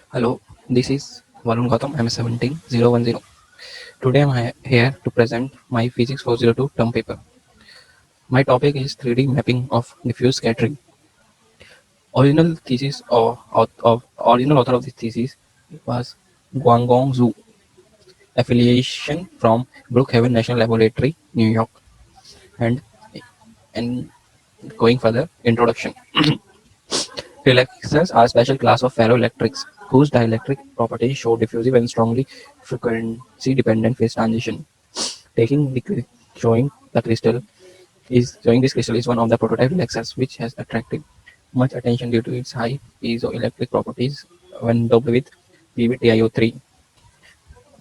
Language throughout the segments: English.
Hello, this is Varun Gautam, MS17010. Today I am here to present my Physics 402 term paper. My topic is 3D mapping of diffuse scattering. Original thesis of original author of this thesis was Guangong Zhu. Affiliation from Brookhaven National Laboratory, New York. And and going further, introduction. Relaxers are a special class of ferroelectrics whose dielectric properties show diffusive and strongly frequency-dependent phase transition. Taking the showing the crystal showing this crystal is one of the prototype relaxers which has attracted much attention due to its high piezoelectric properties when doped with PbTiO3,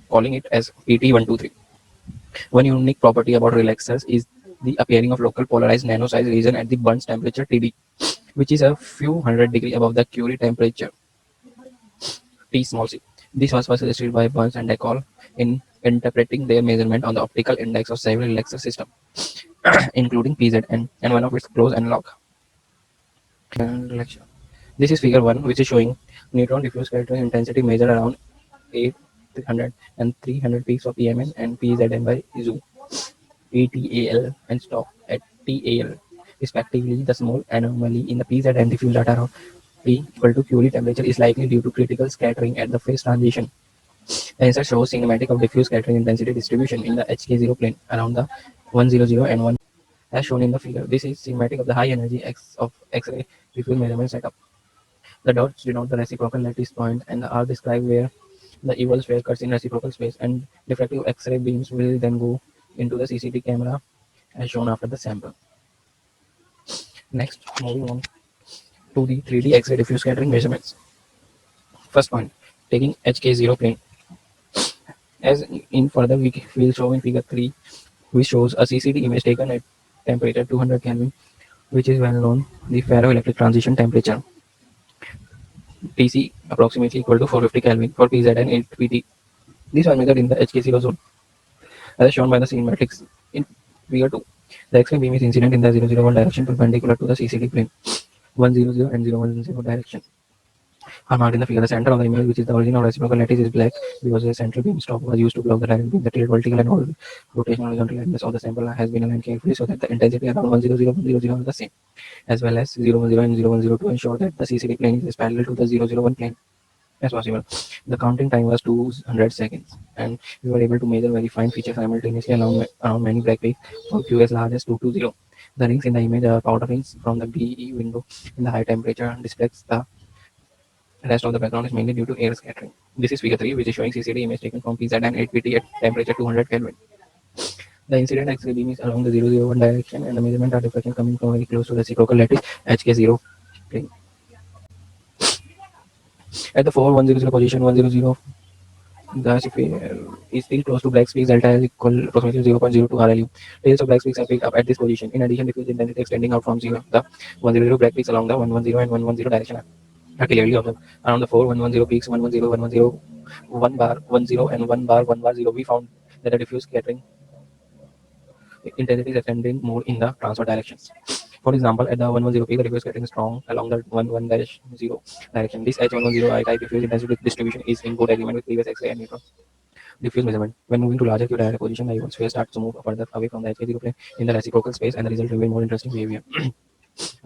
calling it as PT123. One unique property about relaxers is the appearing of local polarized nano-sized region at the Burns temperature Td, which is a few hundred degrees above the Curie temperature T small c. This was first suggested by Burns and Decol in interpreting their measurement on the optical index of several relaxer systems, including PZN and one of its close analog. This is figure 1, which is showing neutron diffuse scattering intensity measured around 800 and 300 peaks of EMN and PZN by Zoo, ATAL, and stock at TAL, respectively. The small anomaly in the PZN diffuse data of T equal to Curie temperature is likely due to critical scattering at the phase transition. The insert shows kinematic of diffuse scattering intensity distribution in the HK0 plane around the 100 and 1. As shown in the figure, this is schematic of the high energy X-ray diffuse measurement setup. The dots denote the reciprocal lattice point and are described where the evil sphere cuts in reciprocal space, and diffractive X-ray beams will then go into the CCD camera as shown after the sample. Next, moving on to the 3D X-ray diffuse scattering measurements. First point, taking HK0 plane. As in further, we will show in figure 3, which shows a CCD image taken at temperature 200 Kelvin, which is well known the ferroelectric transition temperature. Tc approximately equal to 450 Kelvin for Pz and 8 Pt. These are measured in the HK0 zone, as shown by the schematics in figure 2. The X-ray beam is incident in the 001 direction perpendicular to the CCD plane, 100 and 010 direction. Are marked in the figure. The center of the image, which is the origin of reciprocal lattice, is black because the central beam stop was used to block the direct beam. The tilted vertical and rotational horizontal axis of the sample has been aligned carefully so that the intensity around 100 are the same, as well as 010 and 0102 to ensure that the CCD plane is parallel to the 001 plane as possible. The counting time was 200 seconds, and we were able to measure very fine features simultaneously around many black peaks for Q as large as 220. The rings in the image are powder rings from the BE window in the high temperature and displays the rest of the background is mainly due to air scattering. This is figure 3, which is showing CCD image taken from PZ and 8pt at temperature 200 Kelvin. The incident X-ray beam is along the 001 direction, and the measurement are diffraction coming from very close to the reciprocal lattice HK0 plane. At the 4100 position, 100, the sphere is still close to black peaks. Delta is equal approximately 0.02 RLU. Tails of black peaks are picked up at this position. In addition, diffuse intensity extending out from 0, the 100 black peaks along the 110 and 110 direction are clearly observed. Around the 4110 peaks, 110, 110, 1 bar, 10, and 1 bar, 1 bar 0, we found that the diffuse scattering intensity is extending more in the transfer directions. For example, at the 110 peak, the diffuse scattering is strong along the 11-0 direction. This H110 I type diffuse intensity distribution is in good agreement with previous X-ray and neutron diffuse measurement. When moving to larger Q diameter position, the evil sphere starts to move further away from the HK0 plane in the reciprocal space, and the result reveals more interesting behavior.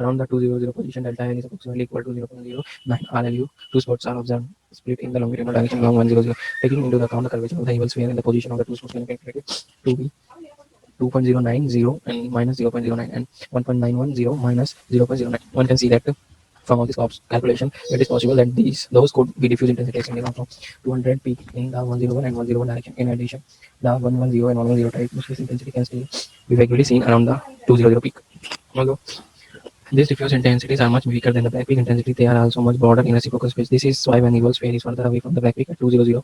Around the 200 position, delta L is approximately equal to 0.09 RLU. Two spots are observed split in the longitudinal direction along 100. Taking into account the curvature of the evil sphere and the position of the two spots can be calculated to be 2.090 and minus 0.09 and 1.910 minus 0.09. One can see that from all this calculation, it is possible that those could be diffuse intensity extending out from 200 peak in the 101 and 101 direction. In addition, the 110 and 110 type diffuse intensity can still be vaguely seen around the 200 peak. Although these diffuse intensities are much weaker than the black peak intensity, they are also much broader in reciprocal space. This is why when evil sphere is further away from the black peak at 200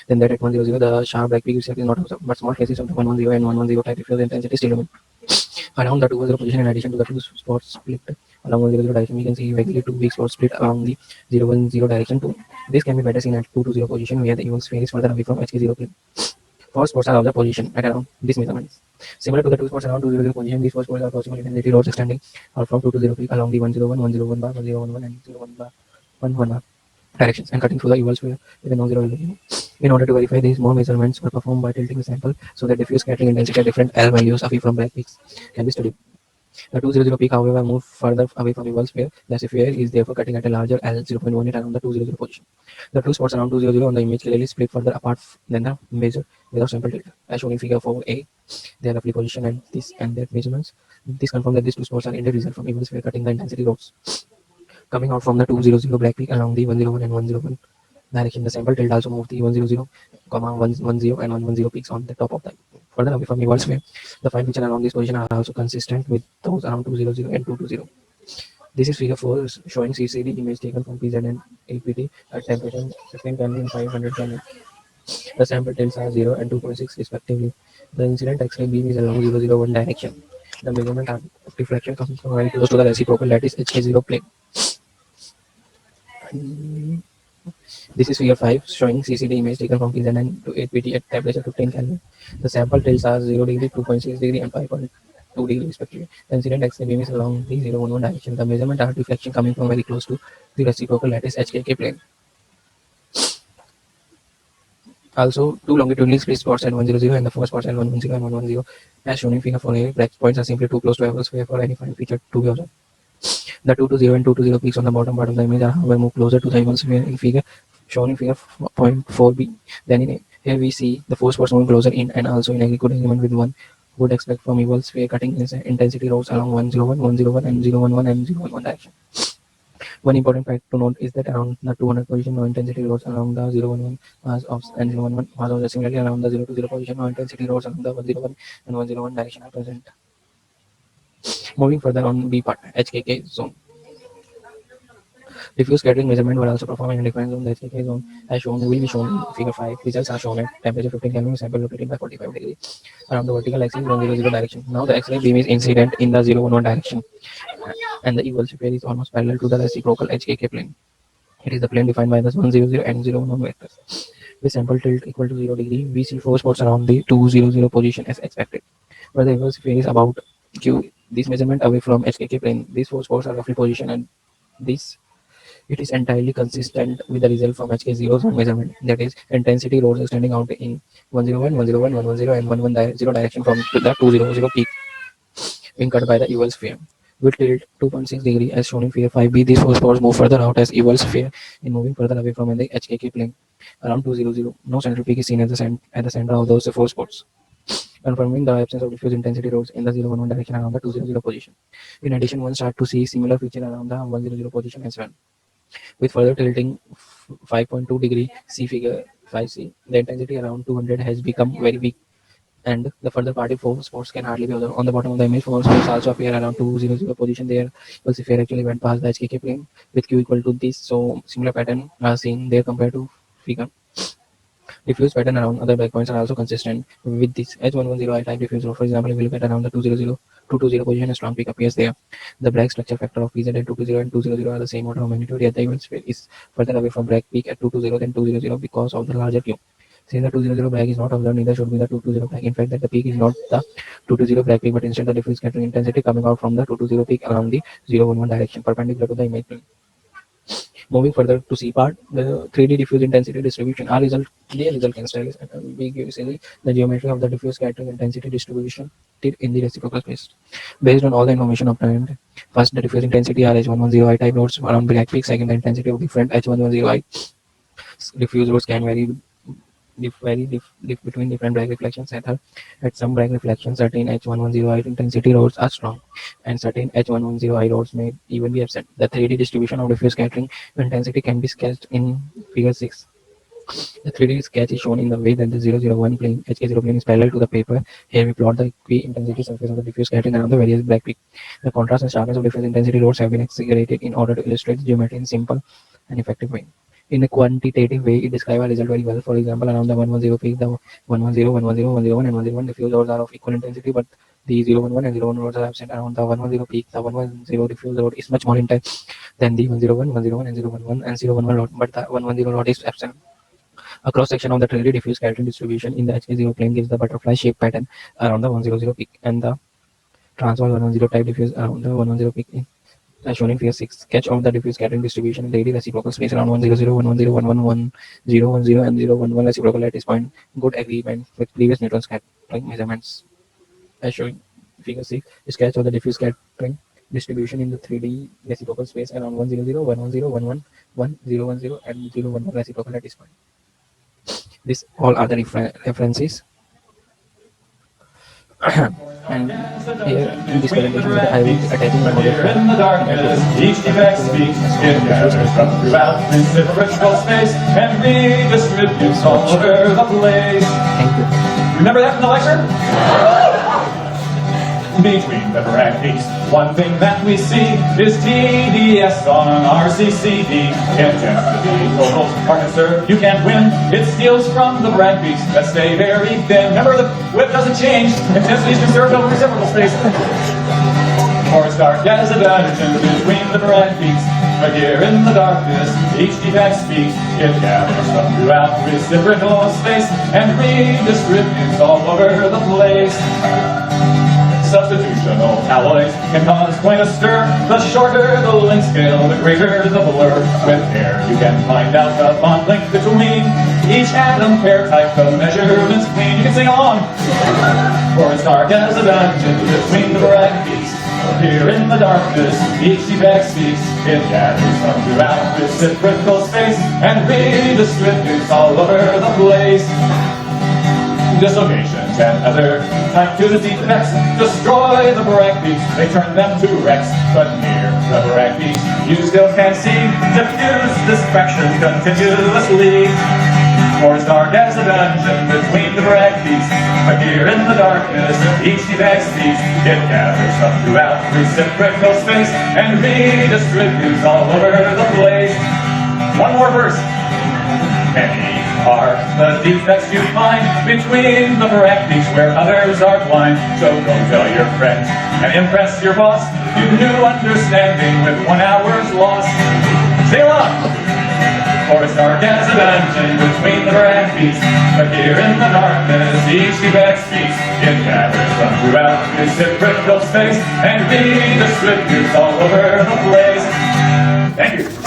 than that at 100, the sharp black peak itself is not observed, but small cases of the 110 and 110 type diffuse intensity still remain. Around the 200 position, in addition to the two spots split along 100 direction, we can see vaguely two big spots split along the 010 direction too. This can be better seen at 220 position, where the evil sphere is further away from HK0 plane. Four spots are observed position at around this measurements. Similar to the two spots around 200 position, these four spots are approximately intensity rods extending out from 220 peak along the 101, 101 bar, 1011, and 01 bar, 11 bar. directions and cutting through the evil sphere with a non-zero value. In order to verify these, more measurements were performed by tilting the sample so that diffuse scattering intensity at different L values away from black peaks can be studied. The 200 peak, however, moved further away from evil sphere. The sphere is therefore cutting at a larger L 0.18 around the 200 position. The two spots around 200 on the image clearly split further apart than the measure without sample tilt. As shown in figure 4a, they are roughly positioned at this and that measurements. This confirms that these two spots are indeed result from evil sphere cutting the intensity rods coming out from the 200 black peak along the 101 and 101 direction. The sample tilt also moved the 100, 110 and 110 peaks on the top of the further away from evil sphere. The fine features around this position are also consistent with those around 200 and 220. This is figure 4 showing CCD image taken from PZ and APT at temperature 15 Kelvin and 500 Kelvin. The sample tilts are 0 and 2.6 respectively. The incident X-ray beam is along 001 direction. The measurement of reflection comes from very close to the reciprocal lattice HK0 plane. This is figure 5 showing CCD image taken from PZ and to 8PT at temperature 15 Kelvin. The sample tilts are 0 degree, 2.6 degree and 5.2 degree respectively. The incident X-ray beam is along the 011 direction. The measurement are reflection coming from very close to the reciprocal lattice HKK plane. Also, two longitudinally split spots at 100 and the four spots at 110 and 110 as shown in figure 4a. Black points are simply too close to evil sphere for any fine feature to be observed. The 220 and 220 peaks on the bottom part of the image are however moved closer to the evil sphere in figure shown in figure 0.4b. Then in a, here we see the four spots moving closer in and also in a good agreement with one would expect from evil sphere cutting intensity rows along 101, 101 and 011 and 011 direction. One important fact to note is that around the 200 position, no intensity roads along the 011 was of and 011 was of. Similarly, around the 020 position, no intensity roads along the 101 and 101 direction are present. Moving further on B part, HKK zone. Diffuse scattering measurement were also performed in a different zone. The HKK zone, as shown, will be shown in figure 5. Results are shown at temperature 15 Kelvin, sample rotated by 45 degrees around the vertical axis 100 direction. Now the X-ray beam is incident in the 011 direction, and the evil sphere is almost parallel to the reciprocal HKK plane. It is the plane defined by the 100 and 011 vectors. With sample tilt equal to 0 degree, we see four spots around the 200 position as expected, where the evil sphere is about Q. This measurement away from HKK plane. These four spots are roughly positioned at this. It is entirely consistent with the result from HK0 zone measurement. That is, intensity rods extending out in 101, 101, 110 and 110 direction from the 200 peak being cut by the evil sphere. With tilt 2.6 degree as shown in figure 5b, these four spots move further out as evil sphere in moving further away from the HKK plane around 200. No central peak is seen at the center of those four spots, confirming the absence of diffuse intensity rods in the 011 direction around the 200 position. In addition, one starts to see similar feature around the 100 position as well. With further tilting 5.2 degree, see figure 5c, the intensity around 200 has become very weak and the further party four spots can hardly be observed. On the bottom of the image, four spots also appear around 200 position there. Well, sphere actually went past the HKK plane with Q equal to this, so similar pattern are seen there compared to figure. Diffuse pattern around other breakpoints are also consistent with this H110 type diffuse rod. For example, if we look at around the 220 position, a strong peak appears there. The Bragg structure factor of PZ at 220 and 200 are the same order of magnitude, yet the evil sphere is further away from Bragg peak at 220 than 200 because of the larger Q. Since the 200 Bragg is not observed, neither should be the 220 Bragg. In fact, that the peak is not the 220 Bragg peak, but instead the diffuse scattering intensity coming out from the 220 peak along the 011 direction, perpendicular to the image plane. Moving further to C part, the 3D diffuse intensity distribution. Our result can establish ambiguously the geometry of the diffuse scattering intensity distribution in the reciprocal space. Based on all the information obtained, first the diffuse intensity are H110I type nodes around Bragg peak. Second, the intensity of different H110I diffuse nodes can vary between different Bragg reflections. And third, at some Bragg reflections, certain H110I intensity rods are strong, and certain H110I rods may even be absent. The 3D distribution of diffuse scattering intensity can be sketched in figure 6. The 3D sketch is shown in the way that the 001 plane, HK0 plane, is parallel to the paper. Here we plot the intensity surface of the diffuse scattering around the various Bragg peaks. The contrast and sharpness of diffuse intensity rods have been exaggerated in order to illustrate the geometry in simple and effective way. In a quantitative way, it describes a result very well. For example, around the 110 peak, the 110, 110, 101, and 101 diffuse rods are of equal intensity, but the 011 and 011 rods are absent. Around the 110 peak, the 110 diffuse rod is much more intense than the 101, 101, and 011 and 011 rod, but the 110 rod is absent. A cross section of the 3D diffuse scattering distribution in the HK0 plane gives the butterfly shaped pattern around the 100 peak, and the transverse 110 type diffuse around the 110 peak. As shown in figure 6, sketch of the diffuse scattering distribution in the 3D reciprocal space around 1 0 0 1 1 0 1 1 1 0 1 0 and 0 1 1 reciprocal at this point. Good agreement with previous neutron scattering measurements. As shown in figure 6, sketch of the diffuse scattering distribution in the 3D reciprocal space around 1 0 0 1 1 0 1 1 1 0 1 0 and 0 1 1 reciprocal at this point. These all are the references. And here in this presentation I will be attaching a model in the darkness, each defect speaks, it gathers from throughout reciprocal space and redistributes all over the place. Thank you. Remember that from the lecture? Between the Bragg peaks, one thing that we see is TDS on RCCD. Intent to be total are concerned, you can't win. It steals from the Bragg peaks that stay very thin. Remember, the width doesn't change. Intensity is conserved over reciprocal space. Or it's dark as a dungeon between the Bragg peaks. But here in the darkness, each defect speaks. It gathers from throughout reciprocal space and redistributes all over the place. Substitutional alloys can cause quite a stir. The shorter the length scale, the greater the blur. With air, you can find out the bond length between each atom pair type. The measurements clean. You can sing along. For it's dark as a dungeon between the Bragg peaks. Here in the darkness, each defect speaks. It gathers from throughout reciprocal space and redistributes all over the place. Dislocations and other type 2 defects destroy the Bragg peaks. They turn them to wrecks, but near the Bragg peaks you still can't see diffuse distraction continuously. For it's dark as a dungeon between the Bragg peaks. But here in the darkness, each defect speaks. It gathers from throughout reciprocal space and redistributes all over the place. One more verse. Many are the defects you find between the Bragg peaks where others are blind. So go tell your friends and impress your boss. You new understanding with 1 hour's loss. Sing along! For it's dark as a dungeon between the Bragg peaks. But here in the darkness, each defect speaks. It gathers from throughout reciprocal space and redistributes all over the place. Thank you.